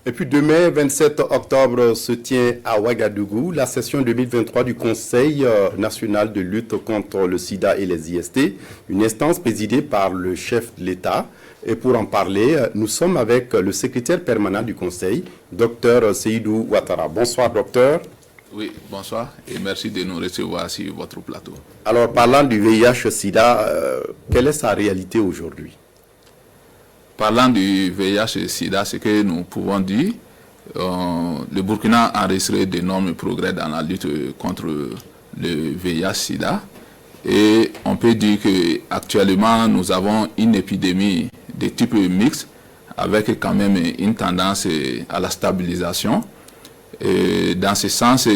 Et puis demain, 27 octobre, se tient à Ouagadougou la session 2023 du Conseil national de lutte contre le sida et les IST, une instance présidée par le chef de l'État. Et pour en parler, nous sommes avec le secrétaire permanent du Conseil, Dr Seydou Ouattara. Bonsoir, docteur. Oui, bonsoir et merci de nous recevoir sur votre plateau. Alors, parlant du VIH-Sida, quelle est sa réalité aujourd'hui? Parlant du VIH-Sida, ce que nous pouvons dire, le Burkina a enregistré d'énormes progrès dans la lutte contre le VIH-Sida. Et on peut dire qu'actuellement, nous avons une épidémie de type mixte avec quand même une tendance à la stabilisation. Et dans ce sens,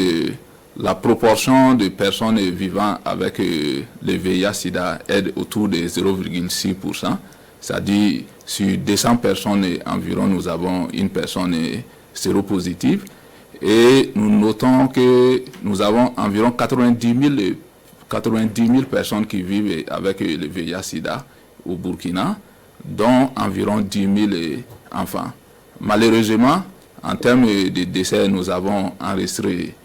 la proportion de personnes vivant avec le VIH-Sida est autour de 0,6%. C'est-à-dire, sur 200 personnes environ, nous avons une personne séropositive. Et nous notons que nous avons environ 90 000 personnes qui vivent avec le VIH-Sida au Burkina, dont environ 10 000 enfants. Malheureusement, en termes de décès, nous avons enregistré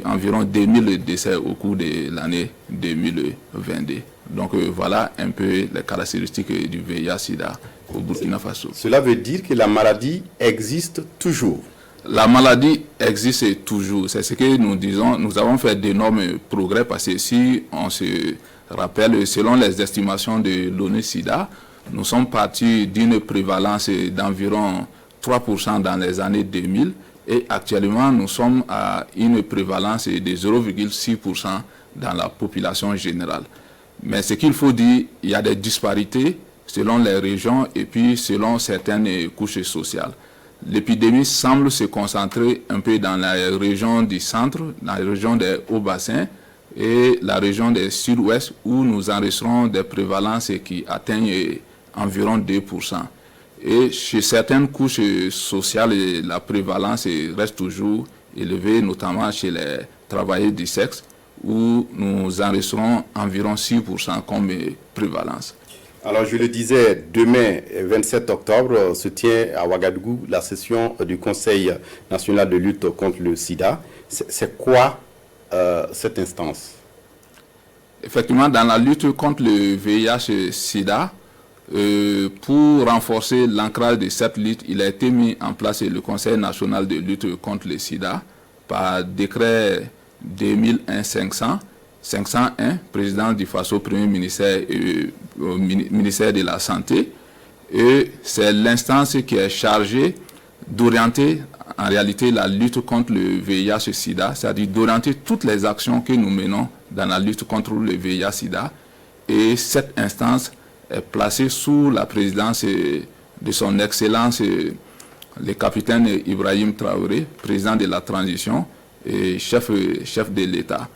environ 2 000 décès au cours de l'année 2022. Donc voilà un peu les caractéristiques du VIH-Sida au Burkina Faso. Cela veut dire que la maladie existe toujours? La maladie existe toujours. C'est ce que nous disons. Nous avons fait d'énormes progrès parce que si on se rappelle, selon les estimations de l'ONU-SIDA, nous sommes partis d'une prévalence d'environ 3% dans les années 2000 et actuellement nous sommes à une prévalence de 0,6% dans la population générale. Mais ce qu'il faut dire, il y a des disparités selon les régions et puis selon certaines couches sociales. L'épidémie semble se concentrer un peu dans la région du centre, dans la région des hauts-bassins et la région des sud-ouest où nous enregistrons des prévalences qui atteignent environ 2%. Et chez certaines couches sociales, la prévalence reste toujours élevée, notamment chez les travailleurs du sexe, où nous enregistrons environ 6% comme prévalence. Alors, je le disais, demain, 27 octobre, se tient à Ouagadougou la session du Conseil national de lutte contre le sida. C'est quoi cette instance? Effectivement, dans la lutte contre le VIH-Sida, pour renforcer l'ancrage de cette lutte, il a été mis en place le Conseil national de lutte contre le sida par décret 2001-501, président du FASO, premier ministère et ministère de la Santé. Et c'est l'instance qui est chargée d'orienter en réalité la lutte contre le VIH-Sida, c'est-à-dire d'orienter toutes les actions que nous menons dans la lutte contre le VIH-Sida. Et cette instance est placée sous la présidence de son Excellence le capitaine Ibrahim Traoré, président de la transition et chef de l'État.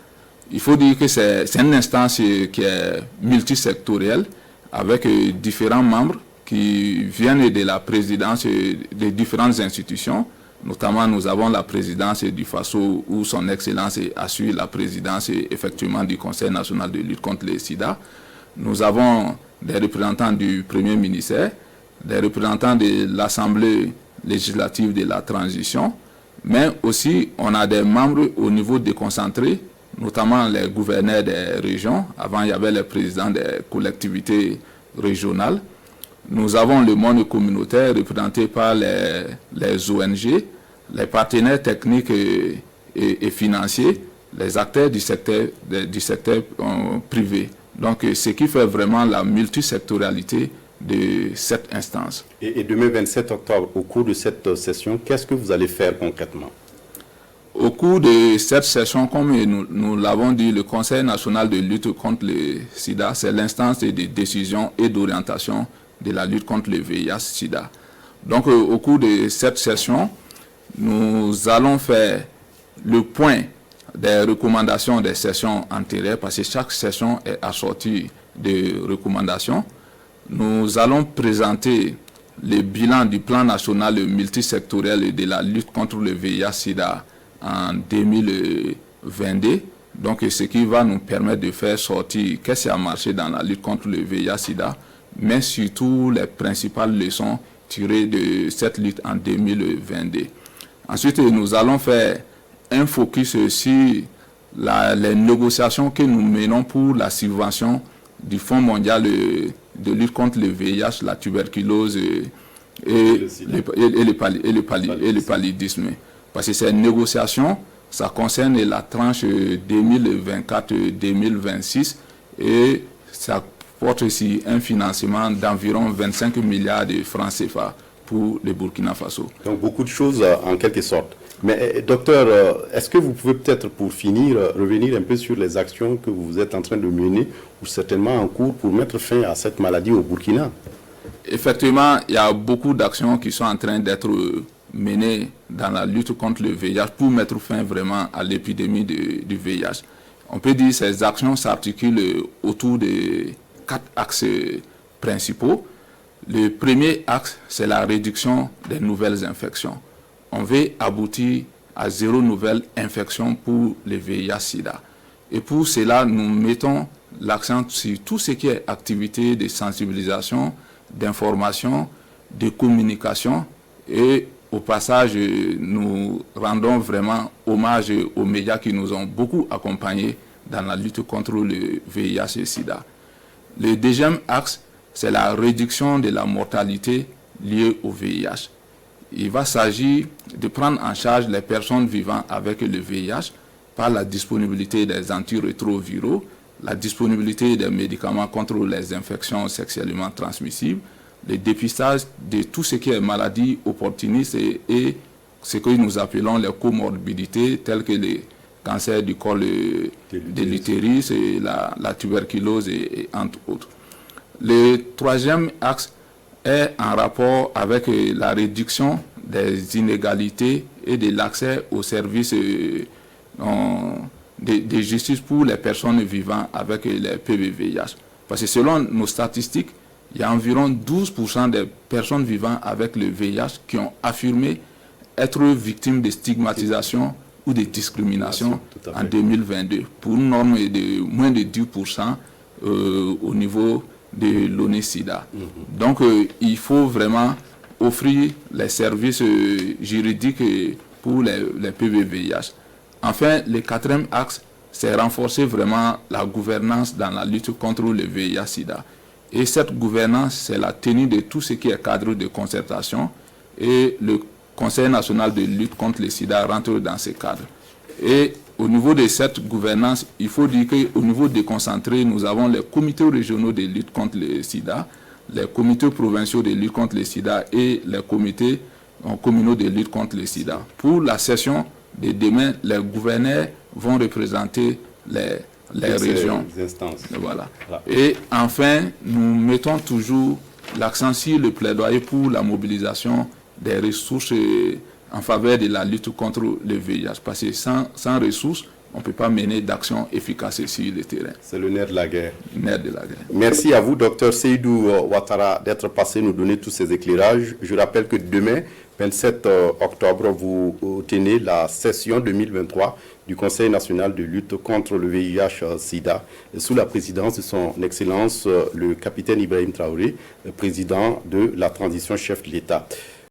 Il faut dire que c'est une instance qui est multisectorielle avec différents membres qui viennent de la présidence de différentes institutions. Notamment, nous avons la présidence du FASO où son Excellence assure la présidence effectivement du Conseil national de lutte contre le sida. Nous avons des représentants du Premier ministère, des représentants de l'Assemblée législative de la transition, mais aussi on a des membres au niveau déconcentré, notamment les gouverneurs des régions. Avant, il y avait les présidents des collectivités régionales. Nous avons le monde communautaire représenté par les ONG, les partenaires techniques et financiers, les acteurs du secteur privé. Donc, ce qui fait vraiment la multisectorialité de cette instance. Et demain, 27 octobre, au cours de cette session, qu'est-ce que vous allez faire concrètement? Au cours de cette session, comme nous l'avons dit, le Conseil national de lutte contre le sida, c'est l'instance de décision et d'orientation de la lutte contre le VIH-Sida. Donc, au cours de cette session, nous allons faire le point des recommandations des sessions antérieures, parce que chaque session est assortie de recommandations. Nous allons présenter le bilan du plan national multisectoriel de la lutte contre le VIH-Sida en 2022. Donc, ce qui va nous permettre de faire sortir qu'est-ce qui a marché dans la lutte contre le VIH-Sida, mais surtout les principales leçons tiré de cette lutte en 2022. Ensuite, nous allons faire un focus sur les négociations que nous menons pour la subvention du Fonds mondial de lutte contre le VIH, la tuberculose et le paludisme. Parce que ces négociations, ça concerne la tranche 2024-2026 et ça porte aussi un financement d'environ 25 milliards de francs CFA pour le Burkina Faso. Donc beaucoup de choses en quelque sorte. Mais docteur, est-ce que vous pouvez peut-être pour finir revenir un peu sur les actions que vous êtes en train de mener ou certainement en cours pour mettre fin à cette maladie au Burkina? Effectivement, il y a beaucoup d'actions qui sont en train d'être menées dans la lutte contre le VIH pour mettre fin vraiment à l'épidémie du VIH. On peut dire que ces actions s'articulent autour de 4 axes principaux. Le premier axe, c'est la réduction des nouvelles infections. On veut aboutir à 0 nouvelle infection pour le VIH-Sida. Et pour cela, nous mettons l'accent sur tout ce qui est activité de sensibilisation, d'information, de communication. Et au passage, nous rendons vraiment hommage aux médias qui nous ont beaucoup accompagnés dans la lutte contre le VIH et SIDA. Le deuxième axe, c'est la réduction de la mortalité liée au VIH. Il va s'agir de prendre en charge les personnes vivant avec le VIH par la disponibilité des antirétroviraux, la disponibilité des médicaments contre les infections sexuellement transmissibles, le dépistage de tout ce qui est maladie opportuniste et ce que nous appelons les comorbidités telles que les cancers du col de l'utérus et la tuberculose et entre autres. Le troisième axe est en rapport avec la réduction des inégalités et de l'accès aux services de justice pour les personnes vivant avec les PVVIH. Parce que selon nos statistiques, il y a environ 12% des personnes vivant avec le VIH qui ont affirmé être victimes de stigmatisation ou de discrimination en 2022, pour une norme de moins de 10% au niveau de l'ONU-SIDA. Donc, il faut vraiment offrir les services juridiques pour les PVVIH. Enfin, le quatrième axe, c'est renforcer vraiment la gouvernance dans la lutte contre le VIH-SIDA. Et cette gouvernance, c'est la tenue de tout ce qui est cadre de concertation. Et le Conseil national de lutte contre le SIDA rentre dans ce cadre. Et au niveau de cette gouvernance, il faut dire qu'au niveau déconcentré, nous avons les comités régionaux de lutte contre le SIDA, les comités provinciaux de lutte contre le SIDA et les comités communaux de lutte contre le SIDA. Pour la session de demain, les gouverneurs vont représenter les régions. Voilà. Et enfin, nous mettons toujours l'accent sur le plaidoyer pour la mobilisation des ressources en faveur de la lutte contre le VIH. Parce que sans ressources, on ne peut pas mener d'action efficace sur le terrain. C'est le nerf de la guerre. Le nerf de la guerre. Merci à vous, Dr Seydou Ouattara, d'être passé nous donner tous ces éclairages. Je rappelle que demain, 27 octobre, vous tenez la session 2023 du Conseil national de lutte contre le VIH-Sida, sous la présidence de son Excellence le capitaine Ibrahim Traoré, président de la transition chef de l'État.